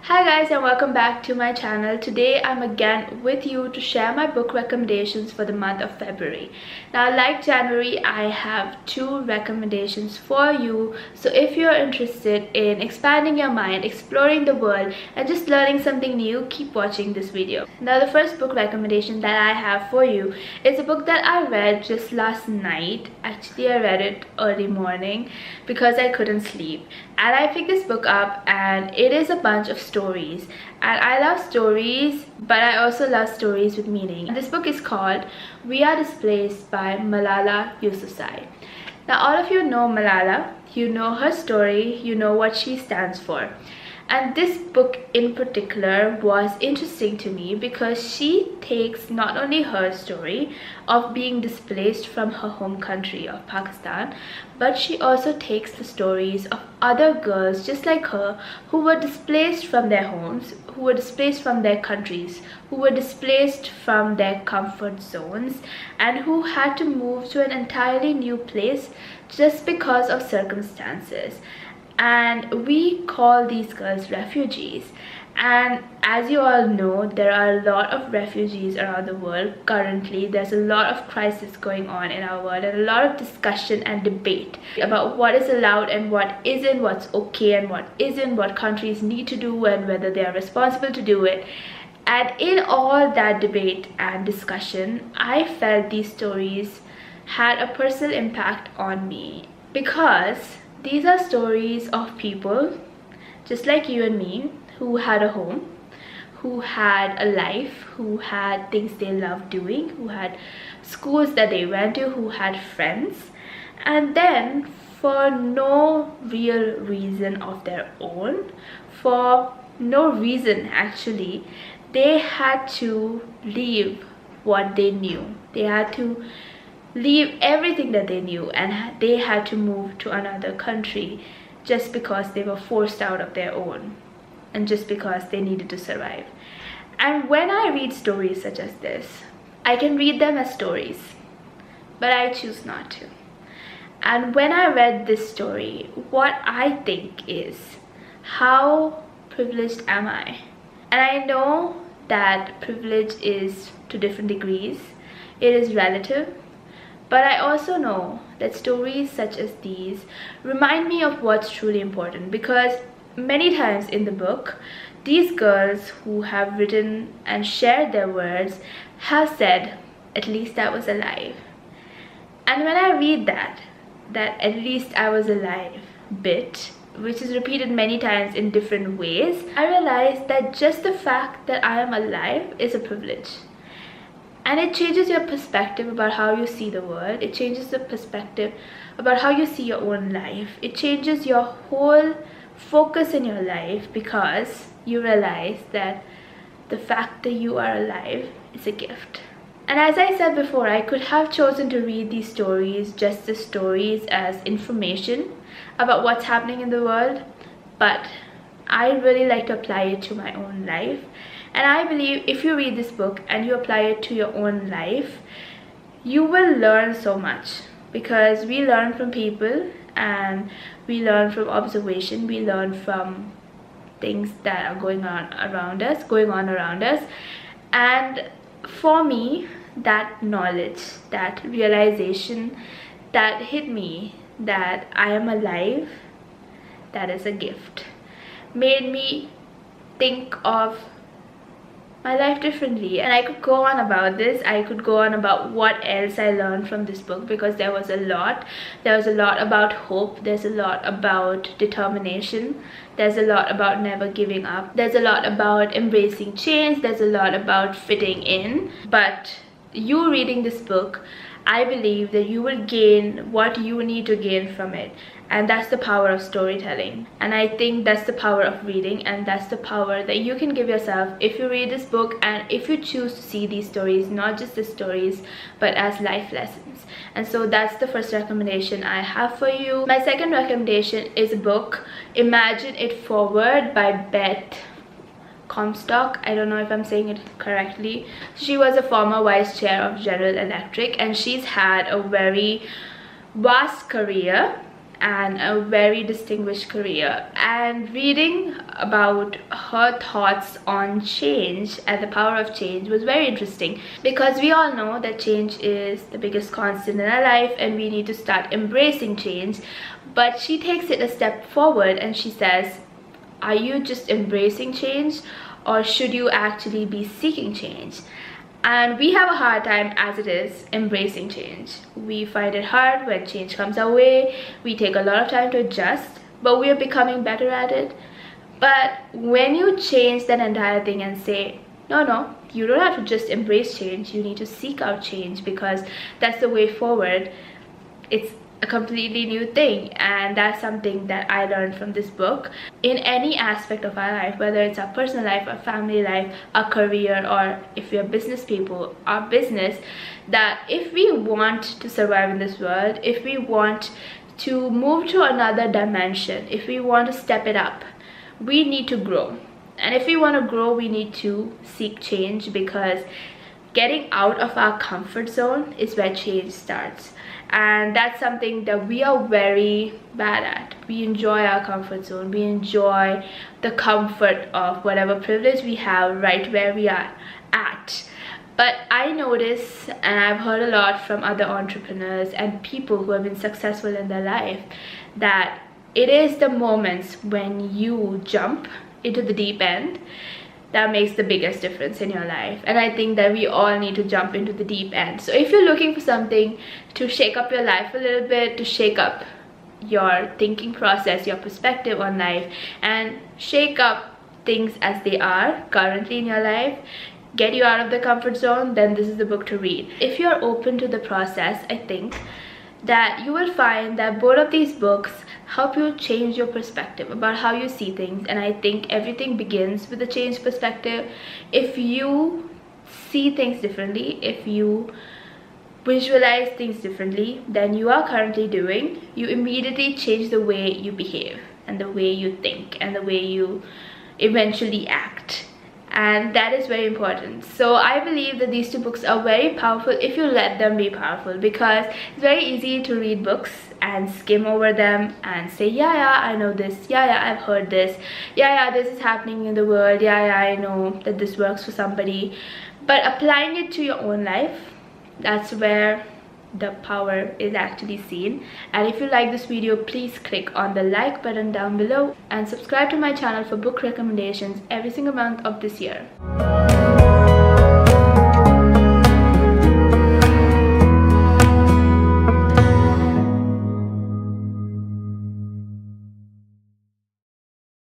Hi guys, and welcome back to my channel. Today I'm again with you to share my book recommendations for the month of February. Now, like January, I have two recommendations for you. So if you're interested in expanding your mind, exploring the world, and just learning something new, keep watching this video. Now, the first book recommendation that I have for you is a book that I read just last night. Actually, I read it early morning because I couldn't sleep. And I picked this book up, and it is a bunch of stories, and I love stories, but I also love stories with meaning. This book is called We Are Displaced by Malala Yousafzai. Now, all of you know Malala, you know her story, you know what she stands for. And this book in particular was interesting to me because she takes not only her story of being displaced from her home country of Pakistan, but she also takes the stories of other girls just like her who were displaced from their homes, who were displaced from their countries, who were displaced from their comfort zones, and who had to move to an entirely new place just because of circumstances. And we call these girls refugees. And as you all know, there are a lot of refugees around the world currently. There's a lot of crisis going on in our world, and a lot of discussion and debate about what is allowed and what isn't, what's okay and what isn't, what countries need to do and whether they are responsible to do it. And in all that debate and discussion, I felt these stories had a personal impact on me, because these are stories of people just like you and me who had a home, who had a life, who had things they loved doing, who had schools that they went to, who had friends, and then for no real reason of their own, for no reason actually, they had to leave what they knew. They had to leave everything that they knew, and they had to move to another country just because they were forced out of their own and just because they needed to survive. And when I read stories such as this, I can read them as stories, but I choose not to. And when I read this story, what I think is, how privileged am I? And I know that privilege is to different degrees, it is relative. But I also know that stories such as these remind me of what's truly important, because many times in the book, these girls who have written and shared their words have said, "At least I was alive." And when I read that "at least I was alive" bit, which is repeated many times in different ways, I realize that just the fact that I am alive is a privilege. And it changes your perspective about how you see the world. It changes the perspective about how you see your own life. It changes your whole focus in your life, because you realize that the fact that you are alive is a gift. And as I said before, I could have chosen to read these stories just as stories, as information about what's happening in the world, but I really like to apply it to my own life. And I believe if you read this book and you apply it to your own life, you will learn so much, because we learn from people and we learn from observation, we learn from things that are going on around us. And for me, that knowledge, that realization that hit me that I am alive, that is a gift, made me think of my life differently. And I could go on about this. I could go on about what else I learned from this book, because there was a lot. There was a lot about hope, there's a lot about determination, there's a lot about never giving up, there's a lot about embracing change, there's a lot about fitting in. But you reading this book, I believe that you will gain what you need to gain from it. And that's the power of storytelling. And I think that's the power of reading, and that's the power that you can give yourself if you read this book and if you choose to see these stories not just as stories but as life lessons. And so that's the first recommendation I have for you. My second recommendation is a book, Imagine It Forward by Beth Comstock. I don't know if I'm saying it correctly. She was a former vice chair of General Electric, and she's had a very vast career and a very distinguished career. And reading about her thoughts on change and the power of change was very interesting, because we all know that change is the biggest constant in our life and we need to start embracing change. But she takes it a step forward and she says, are you just embracing change, or should you actually be seeking change? And we have a hard time as it is embracing change. We find it hard when change comes our way. We take a lot of time to adjust, but we are becoming better at it. But when you change that entire thing and say, no, you don't have to just embrace change, you need to seek out change, because that's the way forward. It's a completely new thing, and that's something that I learned from this book. In any aspect of our life, whether it's our personal life, our family life, our career, or if we are business people, our business, that if we want to survive in this world, if we want to move to another dimension, if we want to step it up, we need to grow. And if we want to grow, we need to seek change, because getting out of our comfort zone is where change starts. And that's something that we are very bad at. We enjoy our comfort zone. We enjoy the comfort of whatever privilege we have right where we are at. But I notice, and I've heard a lot from other entrepreneurs and people who have been successful in their life, that it is the moments when you jump into the deep end that makes the biggest difference in your life. And I think that we all need to jump into the deep end. So if you're looking for something to shake up your life a little bit, to shake up your thinking process, your perspective on life, and shake up things as they are currently in your life, get you out of the comfort zone, then this is the book to read. If you're open to the process, I think that you will find that both of these books help you change your perspective about how you see things. And I think everything begins with a changed perspective. If you see things differently, if you visualize things differently than you are currently doing, you immediately change the way you behave and the way you think and the way you eventually act. And that is very important. So I believe that these two books are very powerful if you let them be powerful, because it's very easy to read books and skim over them and say, yeah, I know this, yeah, I've heard this, yeah, this is happening in the world, yeah, I know that this works for somebody. But applying it to your own life, that's where the power is actually seen. And if you like this video, please click on the like button down below and subscribe to my channel for book recommendations every single month of this year.